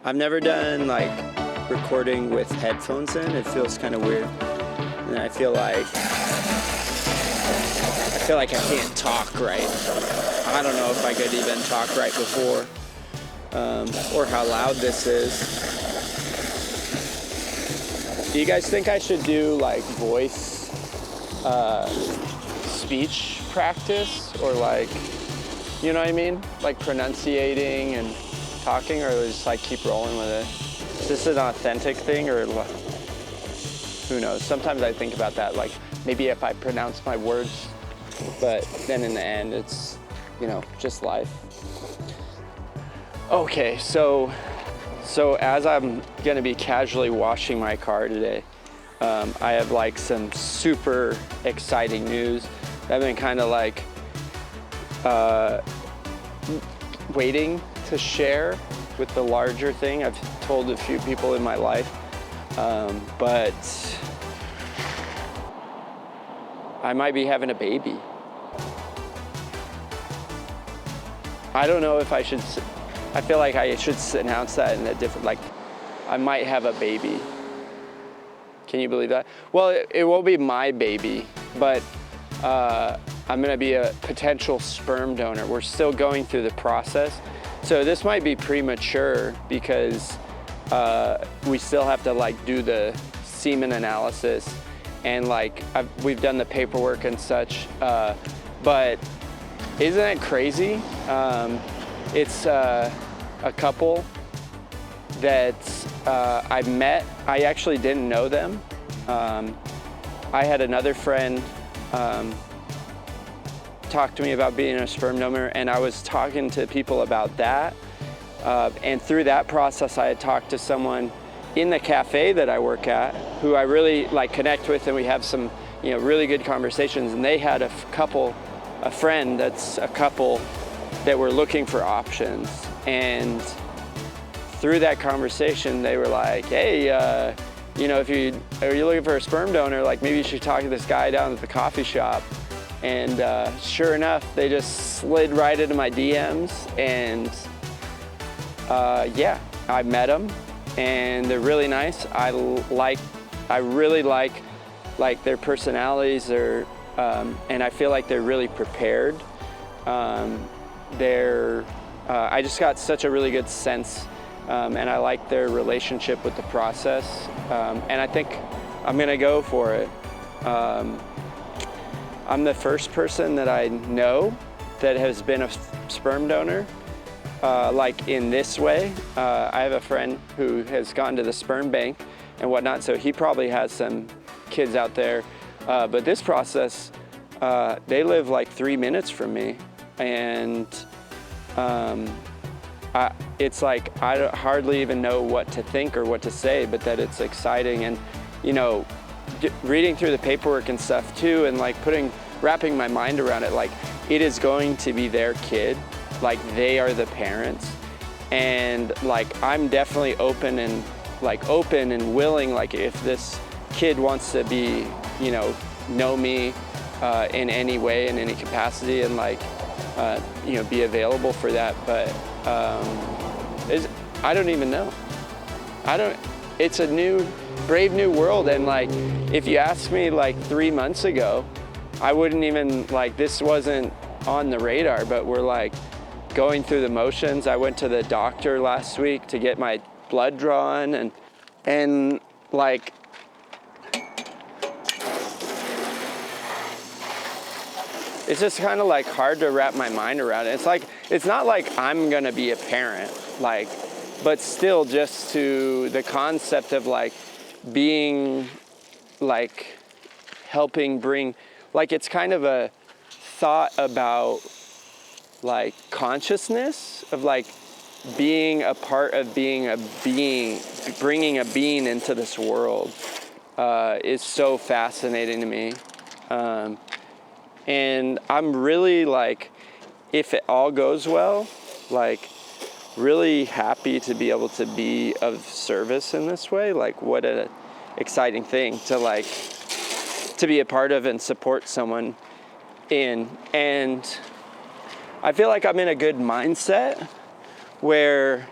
I've never done like recording with headphones in. It feels kind of weird. And I feel like I can't talk right. I don't know if I could even talk right before, or how loud this is. Do you guys think I should do like voice speech practice, or like, you know what I mean? Like pronunciating and talking, or just like keep rolling with it? Is this an authentic thing, or who knows? Sometimes I think about that, like maybe if I pronounce my words, but then in the end it's, you know, just life. Okay, so as I'm gonna be casually washing my car today, I have like some super exciting news that I've been kind of like waiting to share with the larger thing. I've told a few people in my life, but I might be having a baby. I don't know if I should, I feel like I should announce that in a different, like, I might have a baby. Can you believe that? Well, it won't be my baby, but I'm gonna be a potential sperm donor. We're still going through the process. So this might be premature because we still have to like do the semen analysis, and like we've done the paperwork and such, but isn't that crazy? It's a couple that I met. I actually didn't know them. I had another friend talk to me about being a sperm donor, and I was talking to people about that. And through that process, I had talked to someone in the cafe that I work at who I really like connect with, and we have some, you know, really good conversations. And they had a friend that's a couple that were looking for options. And through that conversation, they were like, hey, you know, are you looking for a sperm donor? Like, maybe you should talk to this guy down at the coffee shop. And sure enough, they just slid right into my DMs, and yeah, I met them, and they're really nice. I really like their personalities, and I feel like they're really prepared. I just got such a really good sense, and I like their relationship with the process, and I think I'm gonna go for it. I'm the first person that I know that has been a sperm donor, like in this way. I have a friend who has gone to the sperm bank and whatnot, so he probably has some kids out there. But this process, they live like 3 minutes from me, and it's like I hardly even know what to think or what to say, but that it's exciting. And you know, reading through the paperwork and stuff too, and like wrapping my mind around it, like it is going to be their kid, like they are the parents, and like I'm definitely open and willing, like if this kid wants to be, you know me in any way, in any capacity, and like you know, be available for that. But I don't even know. It's a brave new world, and like if you asked me like 3 months ago, I wouldn't even, like, this wasn't on the radar, but we're like going through the motions. I went to the doctor last week to get my blood drawn, and like it's just kind of like hard to wrap my mind around it. It's like, it's not like I'm gonna be a parent, like, but still just to the concept of like being, like helping bring, like it's kind of a thought about like consciousness of like being a part of being a being, bringing a being into this world is so fascinating to me. And I'm really like, if it all goes well, like really happy to be able to be of service in this way. Like what an exciting thing to be a part of and support someone in. And I feel like I'm in a good mindset where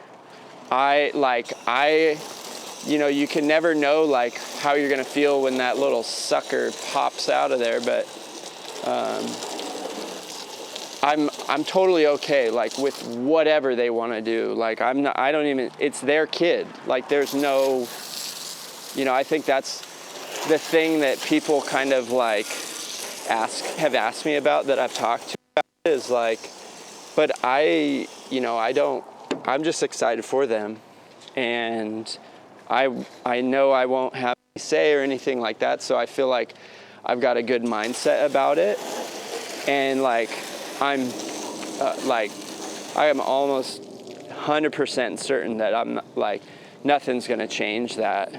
you can never know like how you're gonna feel when that little sucker pops out of there, but I'm totally okay like with whatever they want to do. Like I don't even, it's their kid. Like there's no, I think that's the thing that people kind of like have asked me about, that I've talked to about, is like, but I'm just excited for them, and I know I won't have any say or anything like that, so I feel like I've got a good mindset about it, and like I am almost 100% certain that I'm like nothing's gonna change that.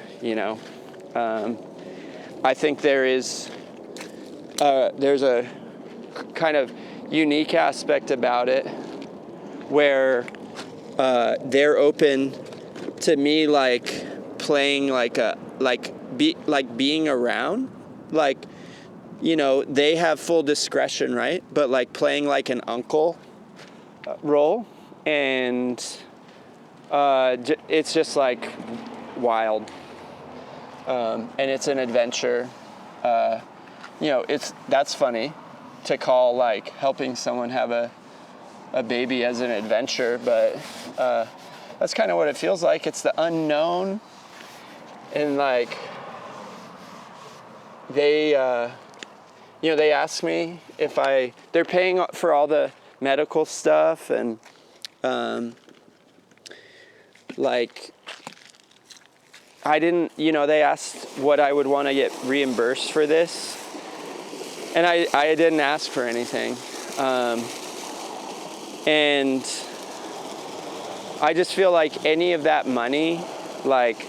I think there's a kind of unique aspect about it where they're open to me like playing being around, like they have full discretion, right? But like playing like an uncle role, and it's just like wild, and it's an adventure. That's funny to call like helping someone have a baby as an adventure, but that's kind of what it feels like. It's the unknown, and like they ask me if they're paying for all the medical stuff, and like I didn't, they asked what I would want to get reimbursed for this, and I didn't ask for anything, and I just feel like any of that money like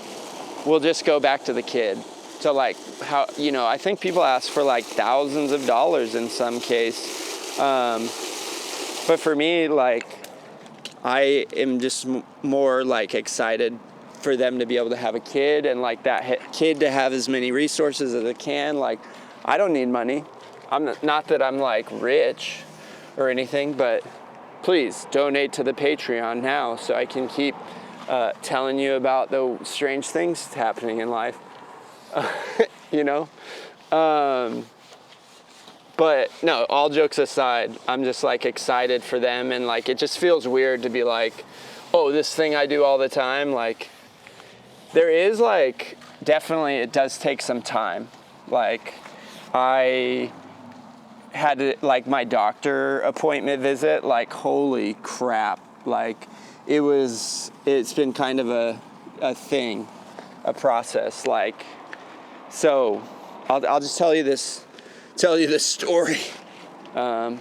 will just go back to the kid. So like how, I think people ask for like thousands of dollars in some case. But for me, like I am just more like excited for them to be able to have a kid, and like that kid to have as many resources as it can. Like I don't need money. I'm not that I'm like rich or anything, but please donate to the Patreon now so I can keep telling you about the strange things happening in life. But no, all jokes aside, I'm just like excited for them, and like it just feels weird to be like, oh, this thing I do all the time. Like there is like, definitely it does take some time. Like I had to, like my doctor appointment visit, like holy crap, like it's been kind of a thing, a process. Like, so I'll just tell you this story. I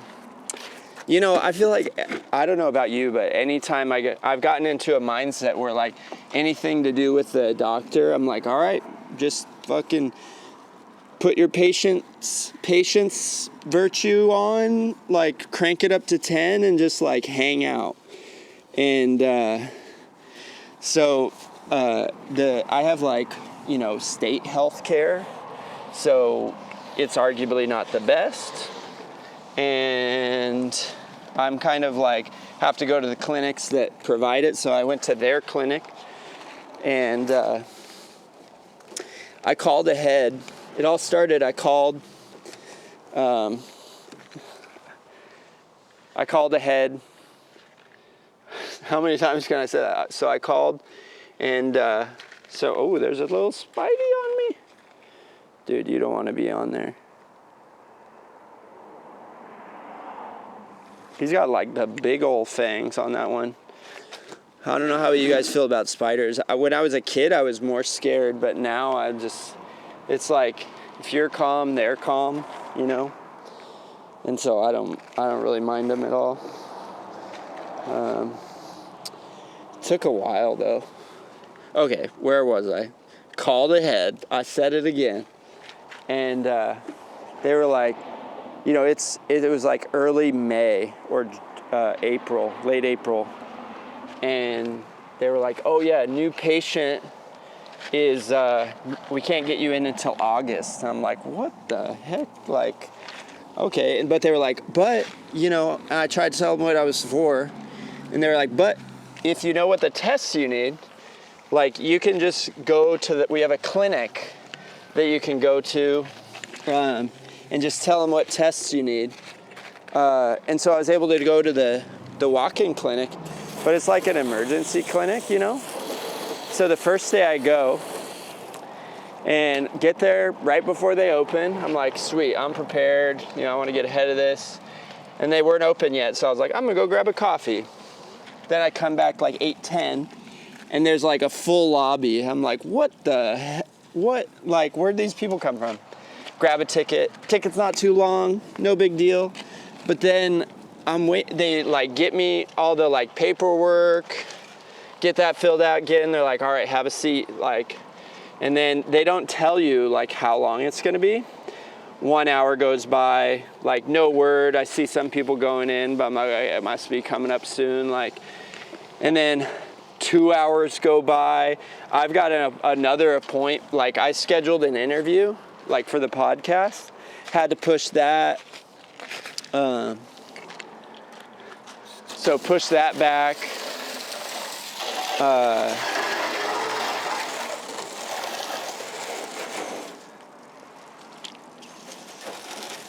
feel like, I don't know about you, but anytime I've gotten into a mindset where like anything to do with the doctor, I'm like, all right, just fucking put your patience virtue on, like crank it up to 10 and just like hang out. And so I have like, state health care, so it's arguably not the best. And I'm kind of like, have to go to the clinics that provide it. So I went to their clinic, and I called ahead. It all started, I called ahead. How many times can I say that? So I called, and there's a little Spidey on me. Dude, you don't want to be on there. He's got like the big old fangs on that one. I don't know how you guys feel about spiders. When I was a kid, I was more scared, but now it's like, if you're calm, they're calm, And so I don't really mind them at all. Took a while though. Okay, where was I? Called ahead. I said it again. And they were like, it was like early May or April, late April. And they were like, oh yeah, new patient is, we can't get you in until August. And I'm like, what the heck? Like, okay. But they were like, but, and I tried to tell them what I was for. And they were like, but if you know what the tests you need, like you can just go to we have a clinic that you can go to and just tell them what tests you need. And so I was able to go to the walk-in clinic, but it's like an emergency clinic, you know? So the first day I go and get there right before they open, I'm like, sweet, I'm prepared. You know, I want to get ahead of this. And they weren't open yet, so I was like, I'm gonna go grab a coffee. Then I come back like 8:10, and there's like a full lobby. I'm like, what the heck? What? Like, where'd these people come from? Grab a ticket. Ticket's not too long, no big deal. But then they like get me all the like paperwork, get that filled out, get in there, like, all right, have a seat, like, and then they don't tell you like how long it's gonna be. 1 hour goes by, like no word. I see some people going in, but I'm like, it must be coming up soon, like, and then 2 hours go by. I've got another appointment, like I scheduled an interview, like for the podcast, had to push that. So push that back.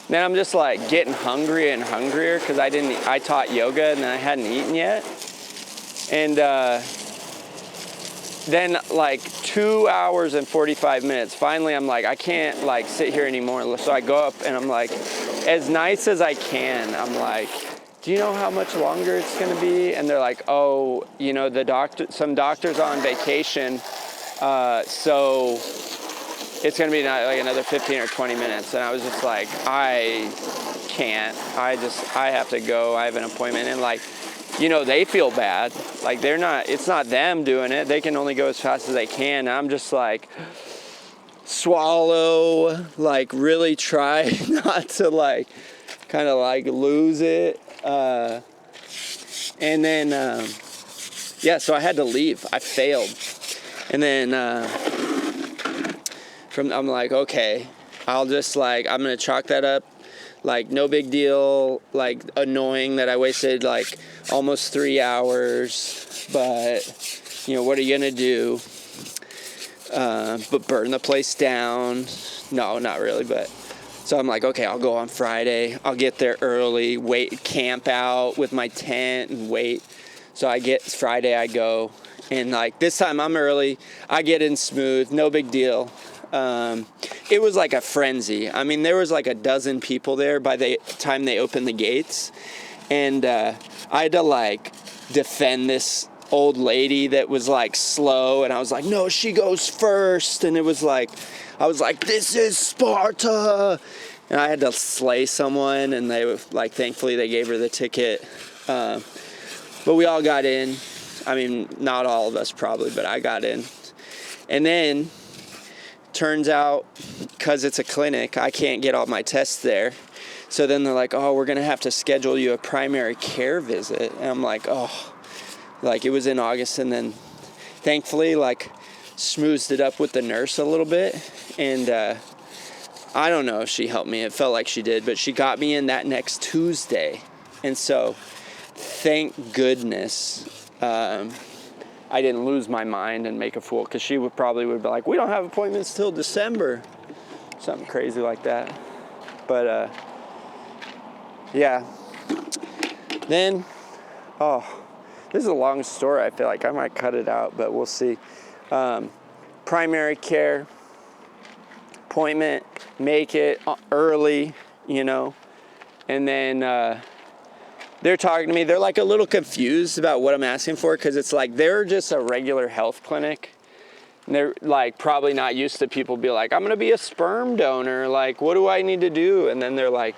Then I'm just like getting hungrier and hungrier because I taught yoga and I hadn't eaten yet. And then like 2 hours and 45 minutes, finally I'm like, I can't like sit here anymore. So I go up and I'm like, as nice as I can, I'm like, do you know how much longer it's gonna be? And they're like, oh, you know, some doctor's on vacation, so it's gonna be like another 15 or 20 minutes. And I was just like, I can't, I have to go, I have an appointment. And like, you know, they feel bad. Like it's not them doing it. They can only go as fast as they can. And I'm just like, swallow, like really try not to like, kind of like lose it. And then, so I had to leave. I failed. And then, I'm like, okay, I'll just like, I'm going to chalk that up. Like, no big deal. Like, annoying that I wasted like almost 3 hours, but you know, what are you going to do? But burn the place down. No, not really, but so I'm like, okay, I'll go on Friday. I'll get there early, camp out with my tent and wait. So Friday I go, and like this time I'm early. I get in smooth, no big deal. It was like a frenzy. I mean, there was like a dozen people there by the time they opened the gates. And I had to like defend this old lady that was like slow. And I was like, no, she goes first. And it was like, I was like, this is Sparta. And I had to slay someone. And they were like, thankfully they gave her the ticket. But we all got in. I mean, not all of us probably, but I got in. And then turns out, because it's a clinic, I can't get all my tests there. So then they're like, oh, we're going to have to schedule you a primary care visit. And I'm like, oh, like it was in August. And then thankfully, like, smoothed it up with the nurse a little bit. And I don't know if she helped me. It felt like she did. But she got me in that next Tuesday. And so thank goodness I didn't lose my mind and make a fool, because she probably would be like, we don't have appointments till December. Something crazy like that. But, yeah. Then, this is a long story. I feel like I might cut it out, but we'll see. Primary care, appointment, make it early, you know, and then, they're talking to me. They're like a little confused about what I'm asking for, because it's like they're just a regular health clinic. And they're like probably not used to people be like, I'm going to be a sperm donor. Like, what do I need to do? And then they're like,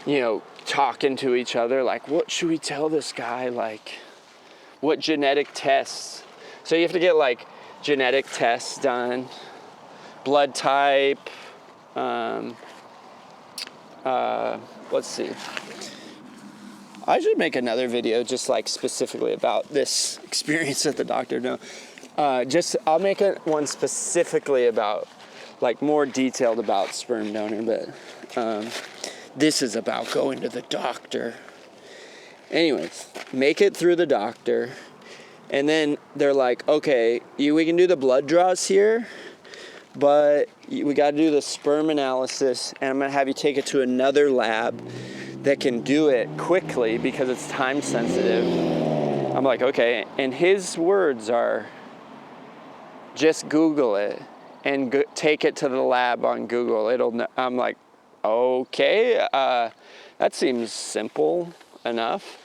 you know, talking to each other. Like, what should we tell this guy? Like, what genetic tests? So you have to get like genetic tests done, blood type. Let's see. I should make another video just like specifically about this experience at the doctor. No, I'll make one specifically about, like, more detailed about sperm donor, but this is about going to the doctor. Anyways, make it through the doctor. And then they're like, okay, we can do the blood draws here, but we got to do the sperm analysis, and I'm going to have you take it to another lab that can do it quickly because it's time sensitive. I'm like, okay. And his words are, just Google it and take it to the lab on Google. I'm like, okay, that seems simple enough.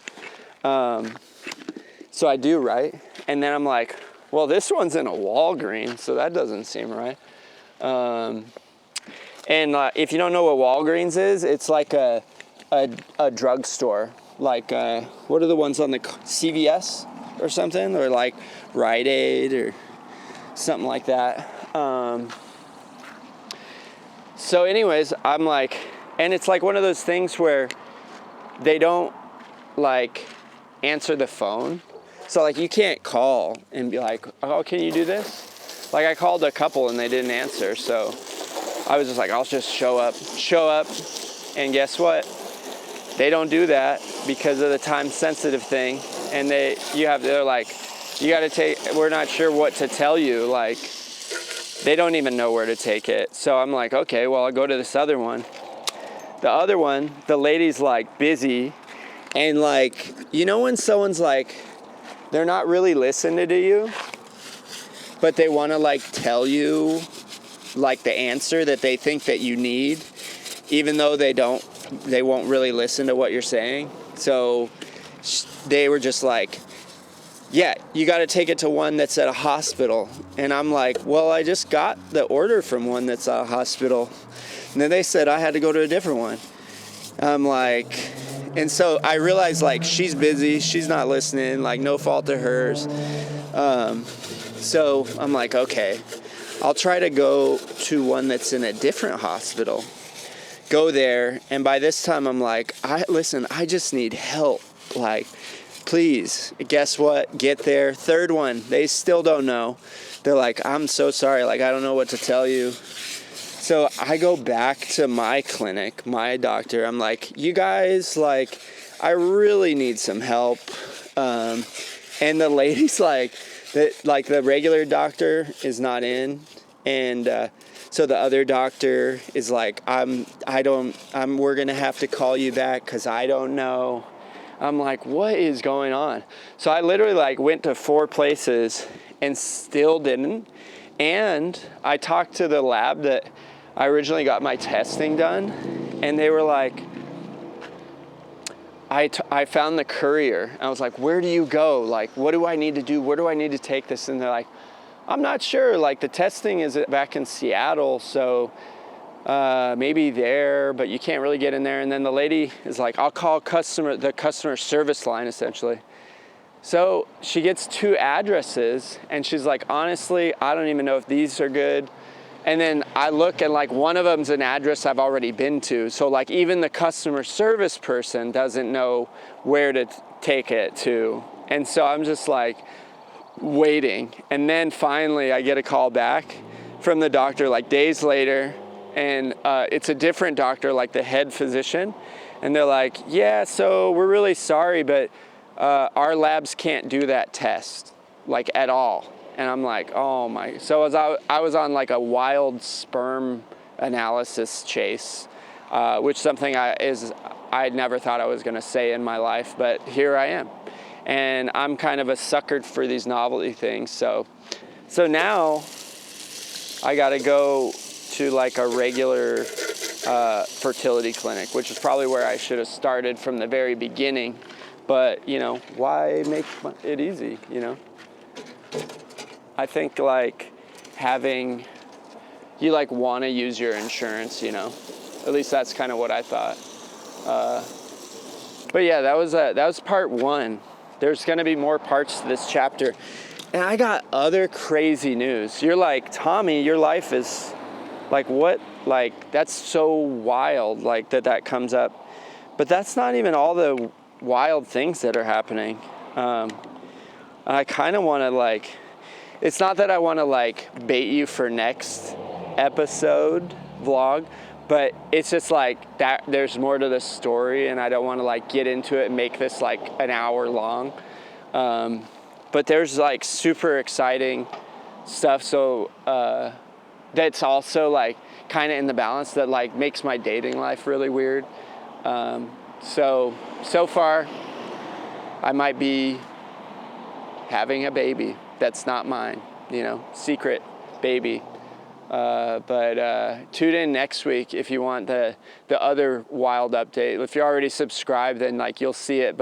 So I do, right? And then I'm like, well, this one's in a Walgreens, so that doesn't seem right. And if you don't know what Walgreens is, it's like a drugstore. Like, what are the ones on the CVS or something? Or like Rite Aid or something like that. So anyways, I'm like, and it's like one of those things where they don't like answer the phone. So like you can't call and be like, oh, can you do this? Like I called a couple and they didn't answer. So I was just like, I'll just show up. And guess what? They don't do that because of the time sensitive thing. And they're like, we're not sure what to tell you. Like they don't even know where to take it. So I'm like, okay, well, I'll go to this other one. The other one, the lady's like busy. And like, you know when someone's like, they're not really listening to you, but they want to like tell you like the answer that they think that you need, even though they won't really listen to what you're saying. So they were just like, yeah, you got to take it to one that's at a hospital. And I'm like, well, I just got the order from one that's at a hospital. And then they said I had to go to a different one. I'm like, and so I realized like she's busy, she's not listening, like no fault of hers. So I'm like, okay, I'll try to go to one that's in a different hospital. Go there, and by this time I'm like, I just need help. Like, please, guess what? Get there. Third one, they still don't know. They're like, I'm so sorry, like I don't know what to tell you. So I go back to my clinic, my doctor. I'm like, you guys, like, I really need some help. And the lady's like, the regular doctor is not in. And so the other doctor is like, we're going to have to call you back because I don't know. I'm like, what is going on? So I literally like went to 4 places and still didn't. And I talked to the lab that I originally got my testing done, and they were like, I found the courier. I was like, where do you go? Like, what do I need to do? Where do I need to take this? And they're like, I'm not sure. Like, the testing is back in Seattle, so maybe there, but you can't really get in there. And then the lady is like, I'll call the customer service line, essentially. So she gets 2 addresses, and she's like, honestly, I don't even know if these are good. And then I look and like one of them's an address I've already been to. So like even the customer service person doesn't know where to take it to. And so I'm just like waiting. And then finally I get a call back from the doctor like days later. And it's a different doctor, like the head physician. And they're like, yeah, so we're really sorry, but our labs can't do that test like at all. And I'm like, oh my. So I was on like a wild sperm analysis chase, which something I never thought I was going to say in my life, but here I am. And I'm kind of a sucker for these novelty things. So now I got to go to like a regular fertility clinic, which is probably where I should have started from the very beginning. But, you know, why make it easy, you know? I think like you like want to use your insurance, you know, at least that's kind of what I thought. But yeah, that was part 1. There's going to be more parts to this chapter. And I got other crazy news. You're like, Tommy, your life is like, what? Like, that's so wild, like that comes up. But that's not even all the wild things that are happening. I kind of want to like, it's not that I want to like bait you for next episode vlog, but it's just like that there's more to the story and I don't want to like get into it and make this like an hour long. but there's like super exciting stuff. So that's also like kind of in the balance that like makes my dating life really weird. So far I might be having a baby that's not mine, you know, secret baby. But tune in next week if you want the other wild update. If you're already subscribed, then like you'll see it.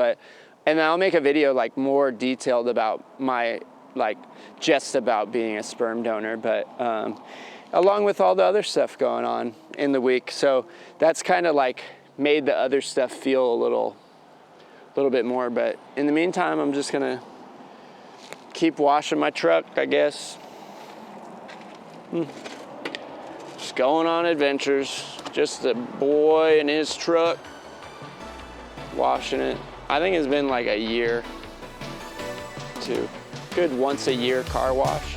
And then I'll make a video like more detailed about my just about being a sperm donor, but along with all the other stuff going on in the week. So that's kind of like made the other stuff feel a little bit more. But in the meantime, I'm just gonna keep washing my truck, I guess. Just going on adventures. Just a boy in his truck, washing it. I think it's been like a year, too. Good once a year car wash.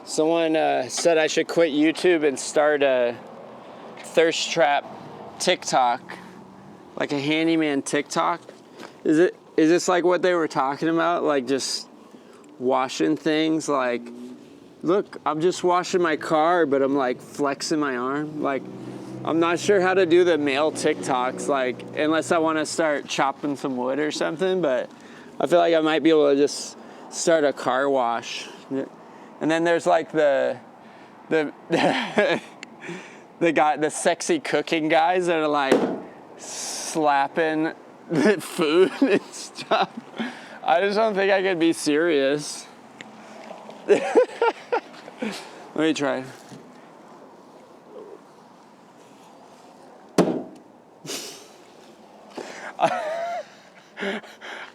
Someone said I should quit YouTube and start a thirst trap TikTok, like a handyman TikTok. Is this like what they were talking about? Like just washing things, like look, I'm just washing my car, but I'm like flexing my arm. Like, I'm not sure how to do the male TikToks, like, unless I want to start chopping some wood or something, but I feel like I might be able to just start a car wash. And then there's like the the sexy cooking guys that are like slapping the food and stuff. I just don't think I could be serious. Let me try.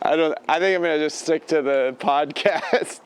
I think I'm gonna just stick to the podcast.